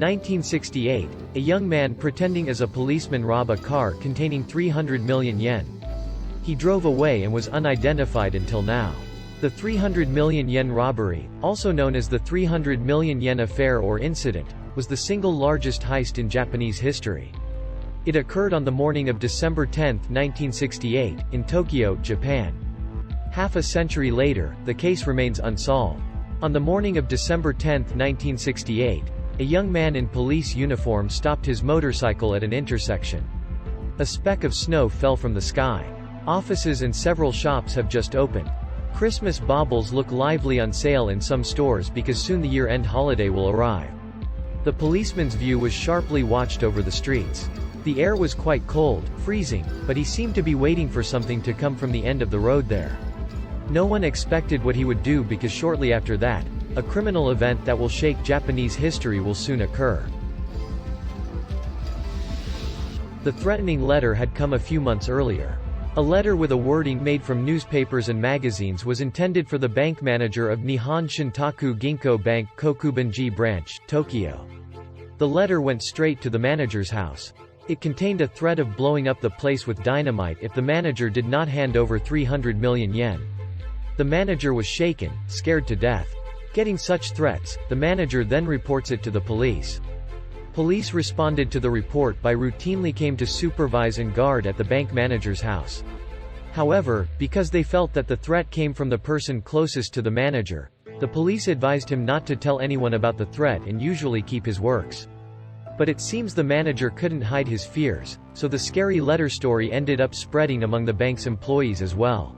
1968, a young man pretending as a policeman robbed a car containing 300 million yen. He drove away and was unidentified until now. The 300 million yen robbery, also known as the 300 million yen affair or incident, was the single largest heist in Japanese history. It occurred on the morning of December 10, 1968, in Tokyo, Japan. Half a century later, the case remains unsolved. On the morning of December 10, 1968, a young man in police uniform stopped his motorcycle at an intersection. A speck of snow fell from the sky. Offices and several shops have just opened. Christmas baubles look lively on sale in some stores because soon the year-end holiday will arrive. The policeman's view was sharply watched over the streets. The air was quite cold, freezing, but he seemed to be waiting for something to come from the end of the road there. No one expected what he would do because shortly after that, a criminal event that will shake Japanese history will soon occur. The threatening letter had come a few months earlier. A letter with a wording made from newspapers and magazines was intended for the bank manager of Nihon Shintaku Ginko Bank Kokubanji Branch, Tokyo. The letter went straight to the manager's house. It contained a threat of blowing up the place with dynamite if the manager did not hand over 300 million yen. The manager was shaken, scared to death. Getting such threats, the manager then reports it to the police. Police responded to the report by routinely came to supervise and guard at the bank manager's house. However, because they felt that the threat came from the person closest to the manager, the police advised him not to tell anyone about the threat and usually keep his works. But it seems the manager couldn't hide his fears, so the scary letter story ended up spreading among the bank's employees as well.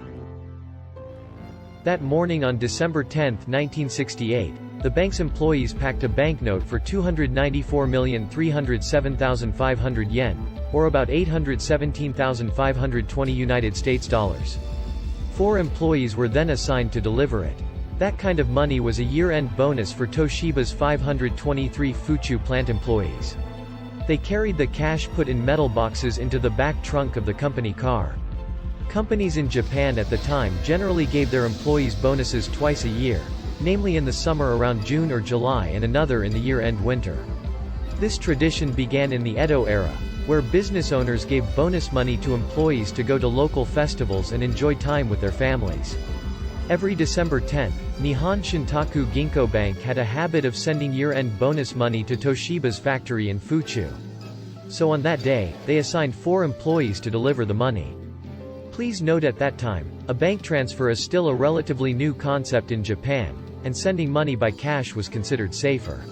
That morning on December 10, 1968, the bank's employees packed a banknote for 294,307,500 yen, or about 817,520 United States dollars. 4 employees were then assigned to deliver it. That kind of money was a year-end bonus for Toshiba's 523 Fuchu plant employees. They carried the cash put in metal boxes into the back trunk of the company car. Companies in Japan at the time generally gave their employees bonuses twice a year, namely in the summer around June or July and another in the year-end winter. This tradition began in the Edo era, where business owners gave bonus money to employees to go to local festivals and enjoy time with their families. Every December 10, Nihon Shintaku Ginko Bank had a habit of sending year-end bonus money to Toshiba's factory in Fuchu. So on that day, they assigned 4 employees to deliver the money. Please note at that time, a bank transfer is still a relatively new concept in Japan, and sending money by cash was considered safer.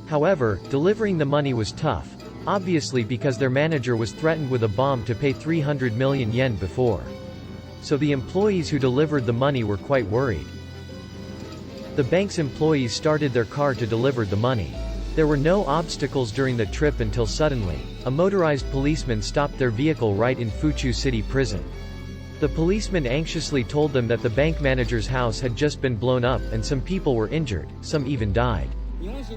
However, delivering the money was tough, obviously because their manager was threatened with a bomb to pay 300 million yen before. So the employees who delivered the money were quite worried. The bank's employees started their car to deliver the money. There were no obstacles during the trip until suddenly, a motorized policeman stopped their vehicle right in Fuchu City Prison. The policeman anxiously told them that the bank manager's house had just been blown up and some people were injured, some even died.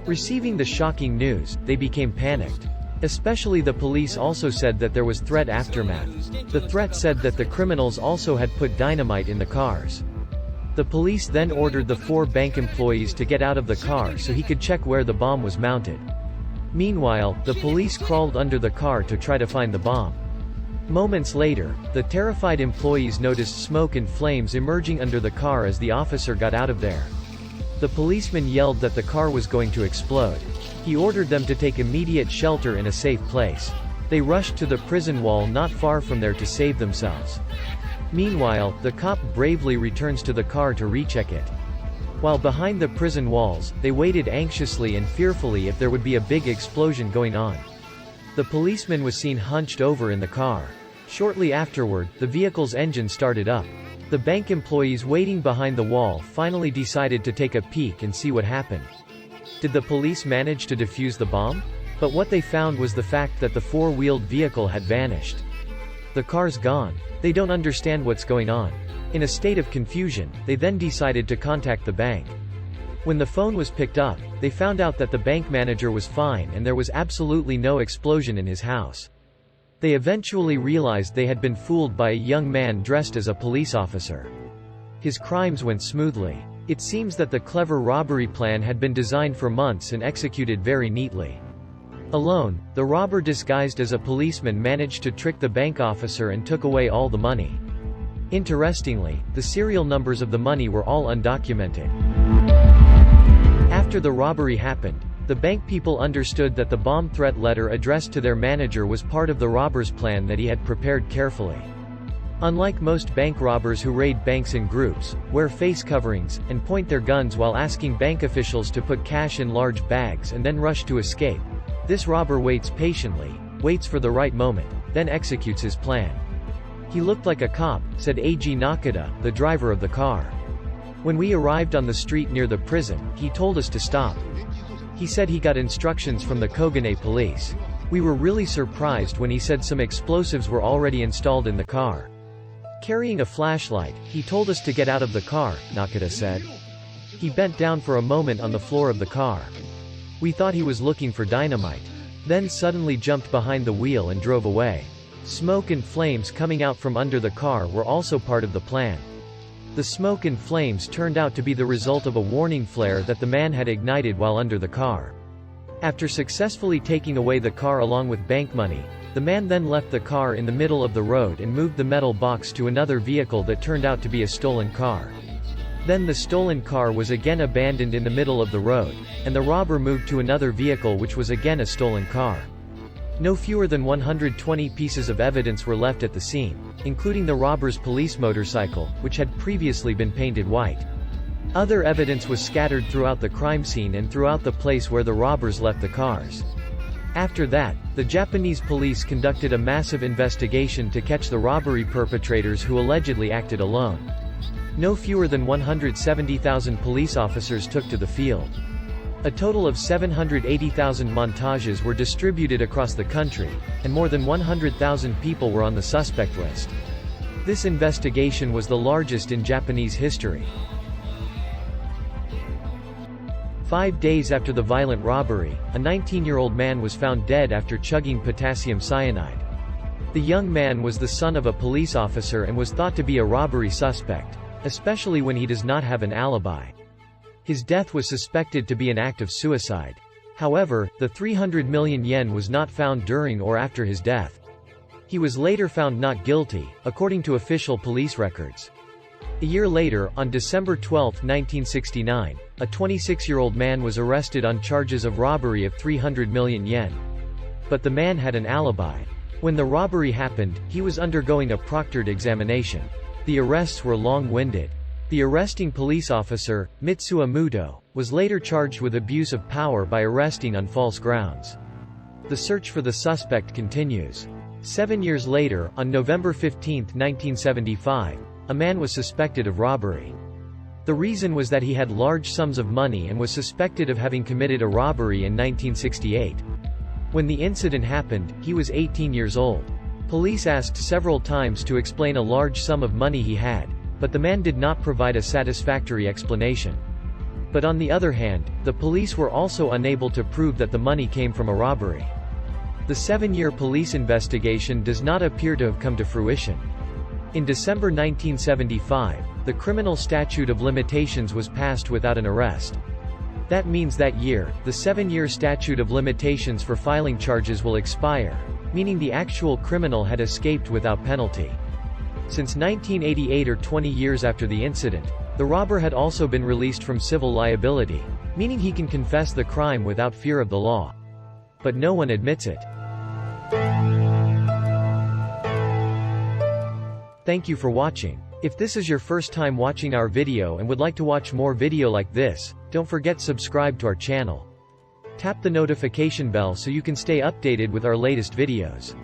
Receiving the shocking news, they became panicked. Especially the police also said that there was threat aftermath. The threat said that the criminals also had put dynamite in the cars. The police then ordered the 4 bank employees to get out of the car so he could check where the bomb was mounted. Meanwhile, the police crawled under the car to try to find the bomb. Moments later, the terrified employees noticed smoke and flames emerging under the car as the officer got out of there. The policeman yelled that the car was going to explode. He ordered them to take immediate shelter in a safe place. They rushed to the prison wall not far from there to save themselves. Meanwhile, the cop bravely returns to the car to recheck it. While behind the prison walls, they waited anxiously and fearfully if there would be a big explosion going on. The policeman was seen hunched over in the car. Shortly afterward, the vehicle's engine started up. The bank employees waiting behind the wall finally decided to take a peek and see what happened. Did the police manage to defuse the bomb? But what they found was the fact that the 4-wheeled vehicle had vanished. The car's gone. They don't understand what's going on. In a state of confusion, they then decided to contact the bank. When the phone was picked up, they found out that the bank manager was fine and there was absolutely no explosion in his house. They eventually realized they had been fooled by a young man dressed as a police officer. His crimes went smoothly. It seems that the clever robbery plan had been designed for months and executed very neatly. Alone, the robber disguised as a policeman managed to trick the bank officer and took away all the money. Interestingly, the serial numbers of the money were all undocumented. After the robbery happened, the bank people understood that the bomb threat letter addressed to their manager was part of the robber's plan that he had prepared carefully. Unlike most bank robbers who raid banks in groups, wear face coverings, and point their guns while asking bank officials to put cash in large bags and then rush to escape, this robber waits patiently, waits for the right moment, then executes his plan. "He looked like a cop," said A.G. Nakada, the driver of the car. "When we arrived on the street near the prison, he told us to stop. He said he got instructions from the Kogane police. We were really surprised when he said some explosives were already installed in the car. Carrying a flashlight, he told us to get out of the car," Nakada said. "He bent down for a moment on the floor of the car. We thought he was looking for dynamite. Then suddenly jumped behind the wheel and drove away. Smoke and flames coming out from under the car were also part of the plan. The smoke and flames turned out to be the result of a warning flare that the man had ignited while under the car. After successfully taking away the car along with bank money, the man then left the car in the middle of the road and moved the metal box to another vehicle that turned out to be a stolen car. Then the stolen car was again abandoned in the middle of the road, and the robber moved to another vehicle which was again a stolen car. No fewer than 120 pieces of evidence were left at the scene, including the robber's police motorcycle, which had previously been painted white. Other evidence was scattered throughout the crime scene and throughout the place where the robbers left the cars. After that, the Japanese police conducted a massive investigation to catch the robbery perpetrators who allegedly acted alone. No fewer than 170,000 police officers took to the field. A total of 780,000 montages were distributed across the country, and more than 100,000 people were on the suspect list. This investigation was the largest in Japanese history. 5 days after the violent robbery, a 19-year-old man was found dead after chugging potassium cyanide. The young man was the son of a police officer and was thought to be a robbery suspect, especially when he does not have an alibi. His death was suspected to be an act of suicide. However, the 300 million yen was not found during or after his death. He was later found not guilty, according to official police records. A year later, on December 12, 1969, a 26-year-old man was arrested on charges of robbery of 300 million yen. But the man had an alibi. When the robbery happened, he was undergoing a proctored examination. The arrests were long-winded. The arresting police officer, Mitsuo Muto, was later charged with abuse of power by arresting on false grounds. The search for the suspect continues. 7 years later, on November 15, 1975, a man was suspected of robbery. The reason was that he had large sums of money and was suspected of having committed a robbery in 1968. When the incident happened, he was 18 years old. Police asked several times to explain a large sum of money he had, but the man did not provide a satisfactory explanation. But on the other hand, the police were also unable to prove that the money came from a robbery. The 7-year police investigation does not appear to have come to fruition. In December 1975, the criminal statute of limitations was passed without an arrest. That means that year, the 7-year statute of limitations for filing charges will expire, meaning the actual criminal had escaped without penalty. Since 1988, or 20 years after the incident, the robber had also been released from civil liability, meaning he can confess the crime without fear of the law. But no one admits it. Thank you for watching. If this is your first time watching our video and would like to watch more video like this, don't forget subscribe to our channel. Tap the notification bell so you can stay updated with our latest videos.